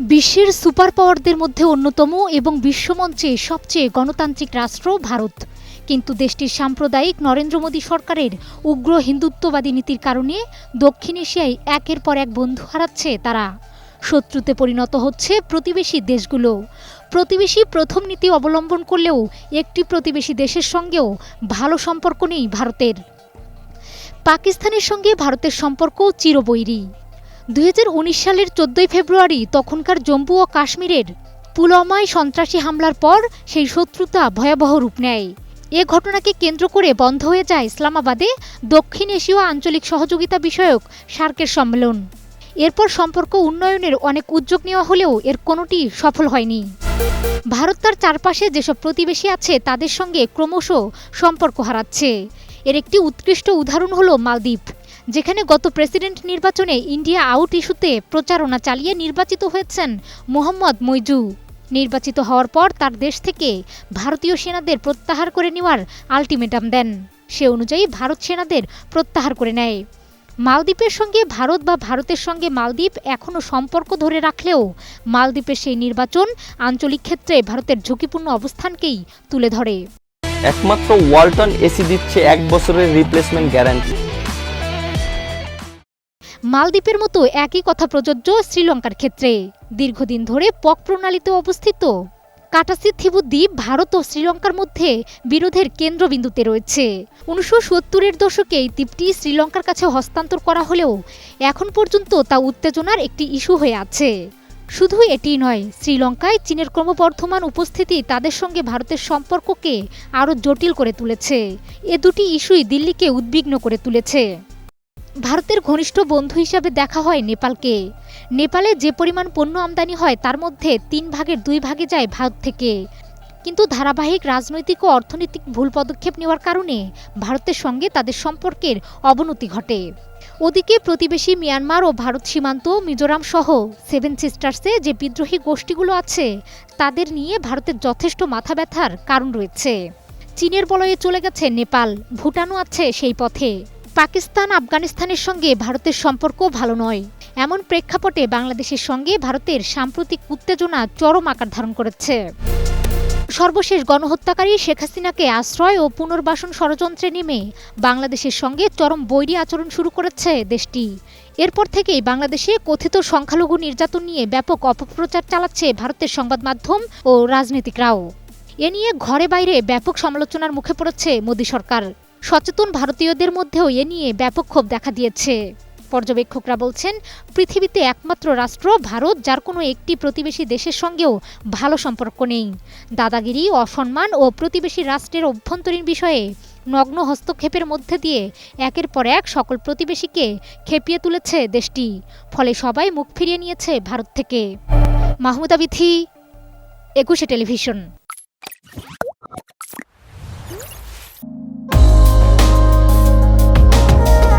বিশ্বের সুপার পাওয়ারদের মধ্যে অন্যতম এবং বিশ্বমঞ্চে সবচেয়ে গণতান্ত্রিক রাষ্ট্র ভারত। কিন্তু দেশটির সাম্প্রদায়িক নরেন্দ্র মোদী সরকারের উগ্র হিন্দুত্ববাদী নীতির কারণে দক্ষিণ এশিয়ায় একের পর এক বন্ধু হারাচ্ছে তারা। শত্রুতে পরিণত হচ্ছে প্রতিবেশী দেশগুলো। প্রতিবেশী প্রথম নীতি অবলম্বন করলেও একটি প্রতিবেশী দেশের সঙ্গেও ভালো সম্পর্ক নেই ভারতের। পাকিস্তানের সঙ্গে ভারতের সম্পর্ক চিরবৈরী। 2019 সালের 14 ফেব্রুয়ারি তখনকার জম্মু ও কাশ্মীরের পুলওয়ামায় সন্ত্রাসী হামলার পর সেই শত্রুতা ভয়াবহ রূপ নেয়। এ ঘটনাকে কেন্দ্র করে বন্ধ হয়ে যায় ইসলামাবাদে দক্ষিণ এশীয় আঞ্চলিক সহযোগিতা বিষয়ক সার্কের সম্মেলন। এরপর সম্পর্ক উন্নয়নের অনেক উদ্যোগ নেওয়া হলেও এর কোনোটি সফল হয়নি। ভারত তার চারপাশে যেসব প্রতিবেশী আছে তাদের সঙ্গে ক্রমশ সম্পর্ক হারাচ্ছে। এর একটি উৎকৃষ্ট উদাহরণ হলো মালদ্বীপ, যেখানে গত প্রেসিডেন্ট নির্বাচনে ইন্ডিয়া আউট ইস্যুতে প্রচারণা চালিয়ে নির্বাচিত হয়েছেন মোহাম্মদ মইজু। নির্বাচিত হওয়ার পর তার দেশ থেকে ভারতীয় সেনাদের প্রত্যাহার করে নেওয়ার আলটিমেটাম দেন। সে অনুযায়ী ভারত সেনাদের প্রত্যাহার করে নেয়। মালদ্বীপের সঙ্গে ভারত বা ভারতের সঙ্গে মালদ্বীপ এখনও সম্পর্ক ধরে রাখলেও মালদ্বীপের সেই নির্বাচন আঞ্চলিক ক্ষেত্রে ভারতের ঝুঁকিপূর্ণ অবস্থানকেই তুলে ধরে। একমাত্র ওয়ালটন এসি দিচ্ছে 1 বছরের রিপ্লেসমেন্ট গ্যারান্টি। মালদ্বীপের মতো একই কথা প্রযোজ্য শ্রীলঙ্কার ক্ষেত্রে। দীর্ঘদিন ধরে পক প্রণালীতে অবস্থিত কাটাসি থিবু দ্বীপ ভারত ও শ্রীলঙ্কার মধ্যে বিরোধের কেন্দ্রবিন্দুতে রয়েছে। 1970-এর দশকে এই দ্বীপটি শ্রীলঙ্কার কাছে হস্তান্তর করা হলেও এখন পর্যন্ত তা উত্তেজনার একটি ইস্যু হয়ে আছে। শুধু এটিই নয়, শ্রীলঙ্কায় চীনের ক্রমবর্ধমান উপস্থিতি তাদের সঙ্গে ভারতের সম্পর্ককে আরও জটিল করে তুলেছে। এ দুটি ইস্যুই দিল্লিকে উদ্বিগ্ন করে তুলেছে। ভারতের ঘনিষ্ঠ বন্ধু হিসাবে দেখা হয় নেপালকে। নেপালে যে পরিমাণ পণ্য আমদানি হয় তার মধ্যে 3 ভাগের 2 ভাগে যায় ভারত থেকে। কিন্তু ধারাবাহিক রাজনৈতিক ও অর্থনৈতিক ভুল পদক্ষেপ নেওয়ার কারণে ভারতের সঙ্গে তাদের সম্পর্কের অবনতি ঘটে। ওদিকে প্রতিবেশী মিয়ানমার ও ভারত সীমান্ত মিজোরাম সহ 7 সিস্টার্সে যে বিদ্রোহী গোষ্ঠীগুলো আছে তাদের নিয়ে ভারতের যথেষ্ট মাথা ব্যথার কারণ রয়েছে। চীনের বলয়ে চলে গেছে নেপাল, ভুটানও আছে সেই পথে। পাকিস্তান আফগানিস্তানের সঙ্গে ভারতের সম্পর্ক ভালো নয়। এমন প্রেক্ষাপটে বাংলাদেশের সঙ্গে ভারতের সাম্প্রতিক উত্তেজনা চরম আকার ধারণ করেছে। সর্বশেষ গণহত্যাকারী শেখ হাসিনাকে আশ্রয় ও পুনর্বাসন ষড়যন্ত্রে নেমে বাংলাদেশের সঙ্গে চরম বৈরী আচরণ শুরু করেছে দেশটি। এরপর থেকেই বাংলাদেশে কথিত সংখ্যালঘু নির্যাতন নিয়ে ব্যাপক অপপ্রচার চালাচ্ছে ভারতের সংবাদ মাধ্যম ও রাজনীতিকরাও। এ নিয়ে ঘরে বাইরে ব্যাপক সমালোচনার মুখে পড়েছে মোদী সরকার। সচেতন ভারতীয়দের মধ্যেও এ নিয়ে ব্যাপক ক্ষোভ দেখা দিয়েছে। পর্যবেক্ষকরা বলছেন, পৃথিবীতে একমাত্র রাষ্ট্র ভারত যার কোনো একটি প্রতিবেশী দেশের সঙ্গেও ভালো সম্পর্ক নেই। দাদাগিরি, অসম্মান ও প্রতিবেশী রাষ্ট্রের অভ্যন্তরীণ বিষয়ে নগ্ন হস্তক্ষেপের মধ্যে দিয়ে একের পর এক সকল প্রতিবেশীকে খেপিয়ে তুলেছে দেশটি। ফলে সবাই মুখ ফিরিয়ে নিয়েছে ভারত থেকে। মাহমুদা বিথি, 21 টেলিভিশন।